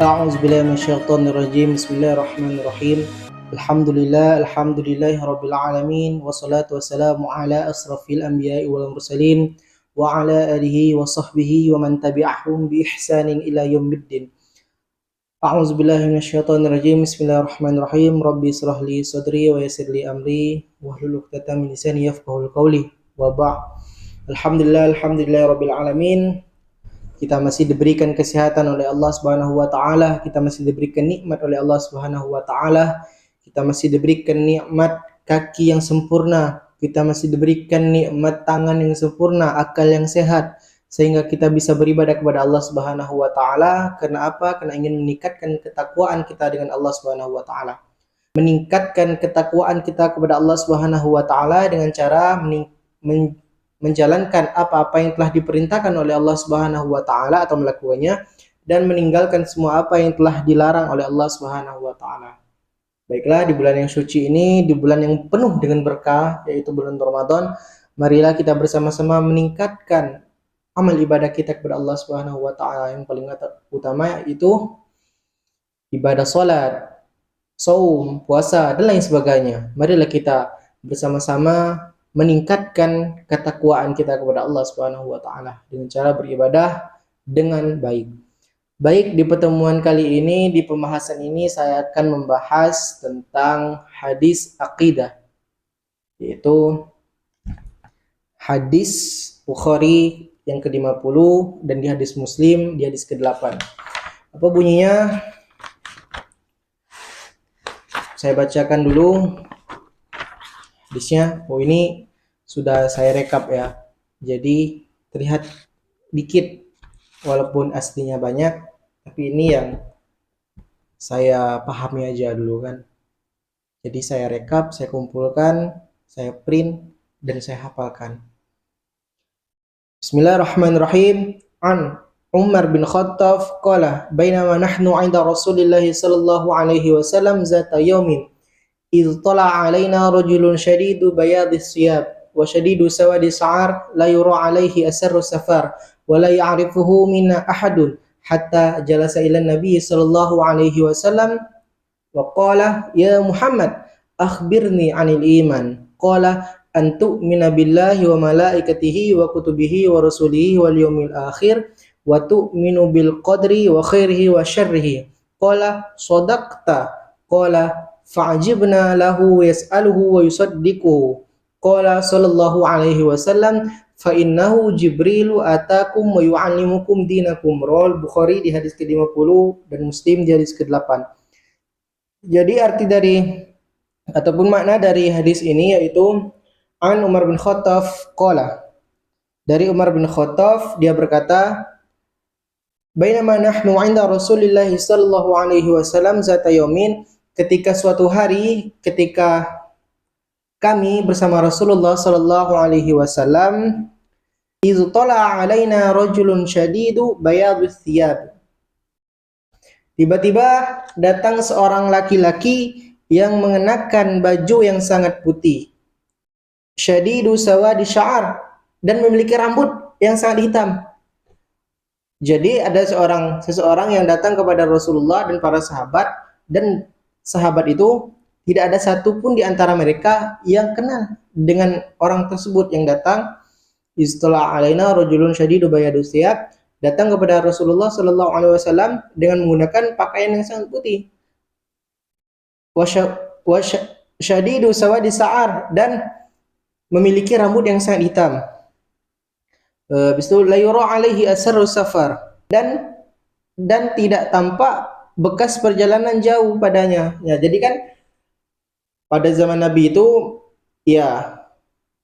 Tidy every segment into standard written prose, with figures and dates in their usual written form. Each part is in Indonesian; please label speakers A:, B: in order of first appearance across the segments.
A: A'udzubillahi minasyaitonirrajim. Bismillahirrahmanirrahim. Alhamdulillahi rabbil alamin wassalatu wassalamu ala asrafil anbiya'i wal mursalin wa ala alihi wa sahbihi wa man tabi'ahum bi ihsanin ila yaumiddin. A'udzubillahi minasyaitonirrajim. Bismillahirrahmanirrahim. Rabbi israh li sadri wa yassir li amri wahlul 'uqdatam min lisani yafqahul qawli. Wa ba'd. Alhamdulillahi rabbil alamin. Kita masih diberikan kesehatan oleh Allah Subhanahu wa taala, kita masih diberikan nikmat oleh Allah Subhanahu wa taala, kita masih diberikan nikmat kaki yang sempurna, kita masih diberikan nikmat tangan yang sempurna, akal yang sehat, sehingga kita bisa beribadah kepada Allah Subhanahu wa taala. Karena apa? Karena ingin meningkatkan ketakwaan kita dengan Allah Subhanahu wa taala. Meningkatkan ketakwaan kita kepada Allah Subhanahu wa taala dengan cara menjalankan apa-apa yang telah diperintahkan oleh Allah Subhanahu wa taala atau melakukannya, dan meninggalkan semua apa yang telah dilarang oleh Allah Subhanahu wa taala. Baiklah, di bulan yang suci ini, di bulan yang penuh dengan berkah, yaitu bulan Ramadan, marilah kita bersama-sama meningkatkan amal ibadah kita kepada Allah Subhanahu wa taala. Yang paling utama yaitu ibadah salat, saum, puasa, dan lain sebagainya. Marilah kita bersama-sama meningkatkan ketakwaan kita kepada Allah Subhanahu wa taala dengan cara beribadah dengan baik. Baik, di pertemuan kali ini, di pembahasan ini saya akan membahas tentang hadis akidah, yaitu hadis Bukhari yang ke-50 dan di hadis Muslim di hadis ke-8. Apa bunyinya? Saya bacakan dulu hadisnya. Oh, ini sudah saya rekap ya, jadi terlihat dikit walaupun aslinya banyak, tapi ini yang saya pahami aja dulu kan. Jadi saya rekap, saya kumpulkan, saya print, dan saya hafalkan. Bismillahirrahmanirrahim. An Umar bin Khattab qala bainama nahnu 'inda Rasulillah sallallahu alaihi wasallam zata yaumin إذ طلع علينا رجل شديد بياض الثياب وشديد سواد الشعر لا يرى عليه أثر السفر ولا يعرفه منا أحد حتى جلس إلى النبي صلى الله عليه وسلم وقال يا محمد أخبرني عن الإيمان قال أن تؤمن بالله وملائكته وكتبه ورسله واليوم الآخر وتؤمن بالقدر وخيره وشره قال صدقت قال فعجبنا له يسأله ويصدقه قال صلى الله عليه وسلم فإنه جبريل آتاكم ويعلمكم دينكم. Rawal Bukhari di hadis ke-50 dan Muslim di hadis ke-8. Jadi arti dari ataupun makna dari hadis ini yaitu an Umar bin Khattab qala, dari Umar bin Khattab dia berkata, bainama nahnu 'inda Rasulillah sallallahu alaihi wasallam zata yaumin, ketika suatu hari, ketika kami bersama Rasulullah sallallahu alaihi wasallam, iz tala alaina rajulun syadidu bayadus thiyab. Tiba-tiba datang seorang laki-laki yang mengenakan baju yang sangat putih. Syadidu sawadi sya'ar, dan memiliki rambut yang sangat hitam. Jadi ada seseorang yang datang kepada Rasulullah dan para sahabat, dan sahabat itu tidak ada satupun di antara mereka yang kenal dengan orang tersebut yang datang. Istala alaina rajulun syadidu bayadus thiyab, datang kepada Rasulullah sallallahu alaihi wasallam dengan menggunakan pakaian yang sangat putih. Wa syadidu sawadi sa'ar, dan memiliki rambut yang sangat hitam. Habis itu la yura alaihi asarus safar, dan tidak tampak bekas perjalanan jauh padanya. Ya, jadi kan pada zaman Nabi itu ya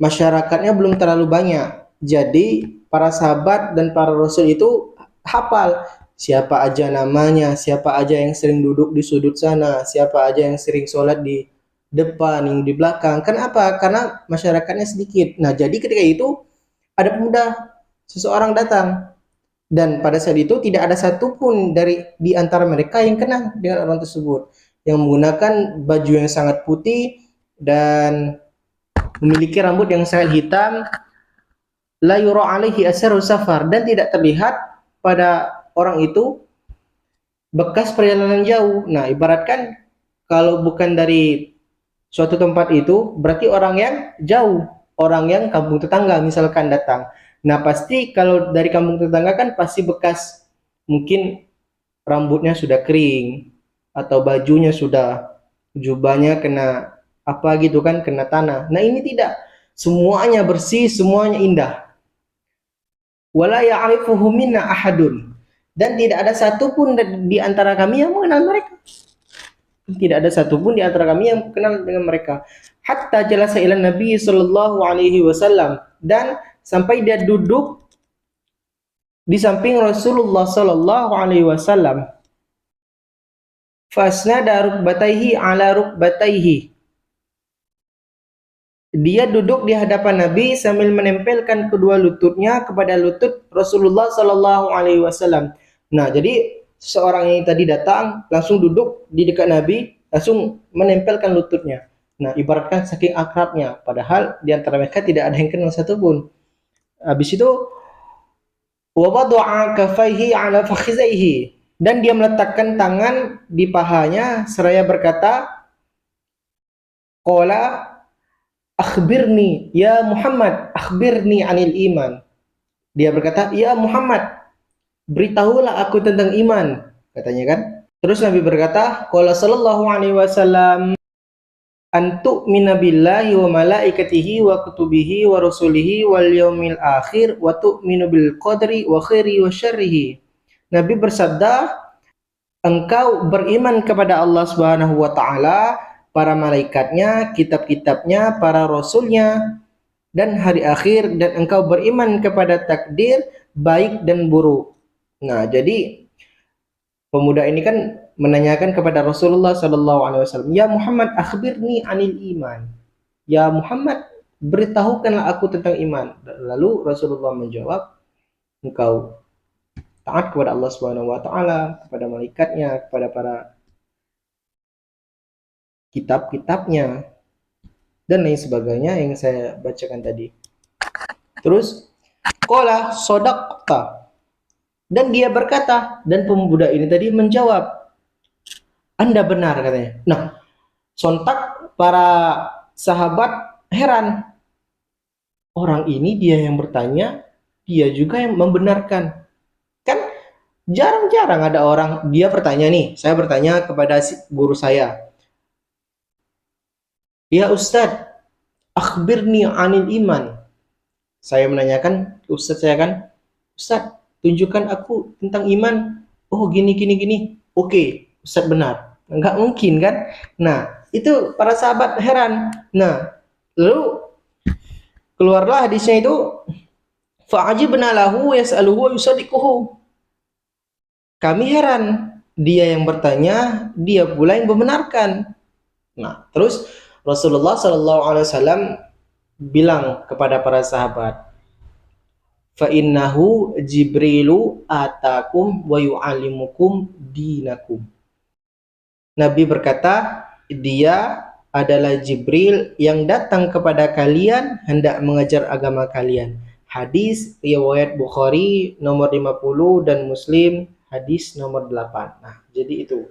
A: masyarakatnya belum terlalu banyak. Jadi para sahabat dan para rasul itu hafal siapa aja namanya, siapa aja yang sering duduk di sudut sana, siapa aja yang sering sholat di depan, yang di belakang. Kenapa? Karena masyarakatnya sedikit. Nah, jadi ketika itu ada pemuda, seseorang datang, dan pada saat itu tidak ada satupun di antara mereka yang kenal dengan orang tersebut, yang menggunakan baju yang sangat putih dan memiliki rambut yang sangat hitam. La yura alaihi asaru safar, dan tidak terlihat pada orang itu bekas perjalanan jauh. Nah, ibaratkan kalau bukan dari suatu tempat itu, berarti orang yang jauh, orang yang kampung tetangga misalkan datang. Nah, pasti kalau dari kampung tetangga kan pasti bekas, mungkin rambutnya sudah kering atau bajunya sudah, jubahnya kena apa gitu kan, kena tanah. Nah, ini tidak, semuanya bersih, semuanya indah. Wala ya'rifuhu minna ahadun, dan tidak ada satupun di antara kami yang mengenal mereka. Tidak ada satupun di antara kami yang kenal dengan mereka. Hatta jalasa ila Nabi sallallahu alaihi wasallam, dan sampai dia duduk di samping Rasulullah sallallahu alaihi wasallam. Fasnada rukbataihi ala rukbataihi. Dia duduk di hadapan Nabi sambil menempelkan kedua lututnya kepada lutut Rasulullah sallallahu alaihi wasallam. Nah, jadi seorang yang tadi datang langsung duduk di dekat Nabi, langsung menempelkan lututnya. Nah, ibaratkan saking akrabnya, padahal di antara mereka tidak ada yang kenal satupun. Habis itu wa wada'a kaffaihi ala fakhizaihi, dan dia meletakkan tangan di pahanya seraya berkata, qala akhbirni ya Muhammad, akhbirni anil iman. Dia berkata, ya Muhammad, beritahulah aku tentang iman, katanya kan. Terus Nabi berkata, qala sallallahu alaihi wasallam, antu minabillahi wa malaikatihi wa kutubihi wa rusulihi wal yaumil akhir wa tu'minu bil qadri wa khairi wa syarrihi. Nabi bersabda, engkau beriman kepada Allah Subhanahu wa taala, para malaikatnya, kitab-kitabnya, para rasulnya, dan hari akhir, dan engkau beriman kepada takdir baik dan buruk. Nah, jadi pemuda ini kan menanyakan kepada Rasulullah sallallahu alaihi wasallam, "Ya Muhammad, akhbirni anil iman." Ya Muhammad, beritahukanlah aku tentang iman. Lalu Rasulullah menjawab, engkau taat kepada Allah Subhanahu wa taala, kepada malaikatnya, kepada para kitab-kitabnya, dan lain sebagainya yang saya bacakan tadi. Terus qala shadaqta, dan dia berkata, dan pemuda ini tadi menjawab, Anda benar, katanya. Nah, sontak para sahabat heran. Orang ini dia yang bertanya, dia juga yang membenarkan. Kan jarang-jarang ada orang, dia bertanya nih, saya bertanya kepada guru saya, ya Ustadz, akhbirni anil iman. Saya menanyakan ke Ustadz saya kan, Ustadz, tunjukkan aku tentang iman. Oh, gini, gini, gini. Oke, Ustadz benar. Enggak mungkin kan? Nah, itu para sahabat heran. Nah, lalu keluarlah hadisnya itu, fa'ajibna lahu yas'aluhu wa yusaddiquhu. Kami heran, dia yang bertanya, dia pula yang membenarkan. Nah, terus Rasulullah sallallahu alaihi wasallam bilang kepada para sahabat, fa innahu jibrilu atakum wa yu'allimukum dinakum. Nabi berkata, dia adalah Jibril yang datang kepada kalian hendak mengajar agama kalian. Hadis riwayat Bukhari nomor 50 dan Muslim hadis nomor 8. Nah, jadi itu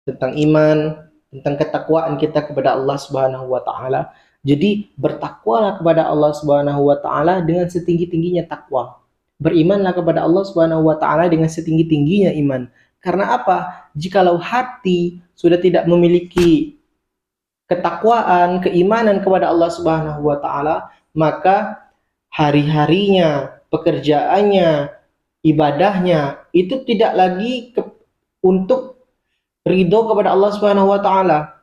A: tentang iman, tentang ketakwaan kita kepada Allah Subhanahu wa taala. Jadi bertakwalah kepada Allah Subhanahu wa taala dengan setinggi-tingginya takwa. Berimanlah kepada Allah Subhanahu wa taala dengan setinggi-tingginya iman. Karena apa? Jikalau hati sudah tidak memiliki ketakwaan, keimanan kepada Allah Subhanahu wa taala, maka hari-harinya, pekerjaannya, ibadahnya itu tidak lagi untuk ridho kepada Allah Subhanahu wa taala.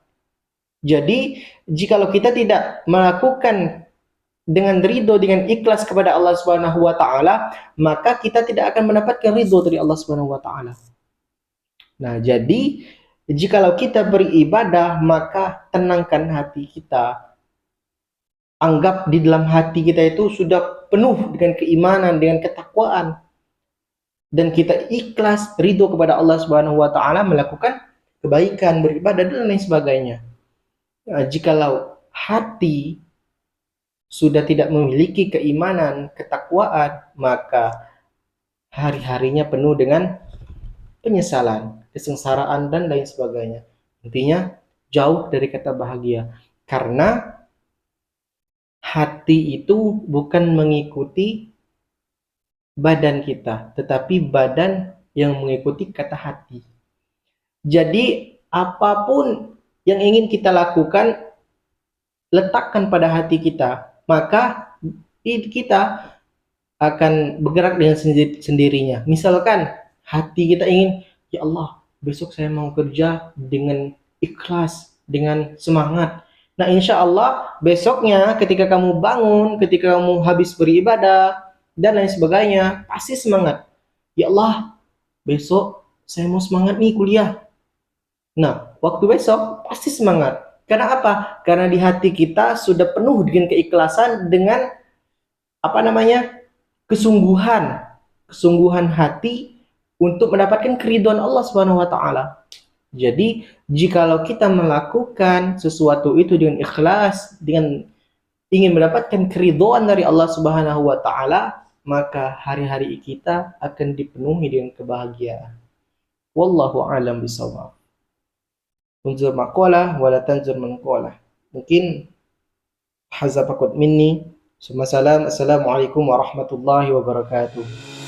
A: Jadi, jikalau kita tidak melakukan dengan ridho, dengan ikhlas kepada Allah Subhanahu wa taala, maka kita tidak akan mendapatkan ridho dari Allah Subhanahu wa taala. Nah, jadi jikalau kita beribadah, maka tenangkan hati kita. Anggap di dalam hati kita itu sudah penuh dengan keimanan, dengan ketakwaan, dan kita ikhlas ridho kepada Allah Subhanahu wa taala, melakukan kebaikan, beribadah dan lain sebagainya. Nah, jikalau hati sudah tidak memiliki keimanan, ketakwaan, maka hari-harinya penuh dengan penyesalan, kesengsaraan, dan lain sebagainya. Intinya, jauh dari kata bahagia. Karena hati itu bukan mengikuti badan kita, tetapi badan yang mengikuti kata hati. Jadi, apapun yang ingin kita lakukan, letakkan pada hati kita, maka kita akan bergerak dengan sendirinya. Misalkan hati kita ingin, ya Allah, besok saya mau kerja dengan ikhlas, dengan semangat. Nah, insya Allah besoknya ketika kamu bangun, ketika kamu habis beribadah, dan lain sebagainya, pasti semangat. Ya Allah, besok saya mau semangat nih kuliah. Nah, waktu besok pasti semangat. Karena apa? Karena di hati kita sudah penuh dengan keikhlasan, dengan apa namanya, kesungguhan, kesungguhan hati untuk mendapatkan keridhaan Allah Subhanahu wa taala. Jadi, jikalau kita melakukan sesuatu itu dengan ikhlas, dengan ingin mendapatkan keridhaan dari Allah Subhanahu wa taala, maka hari-hari kita akan dipenuhi dengan kebahagiaan. Wallahu a'lam bishawab. Unzur maqalah wa la tanzur manqalah. Mungkin hadza faqat minni. Assalamualaikum warahmatullahi wabarakatuh.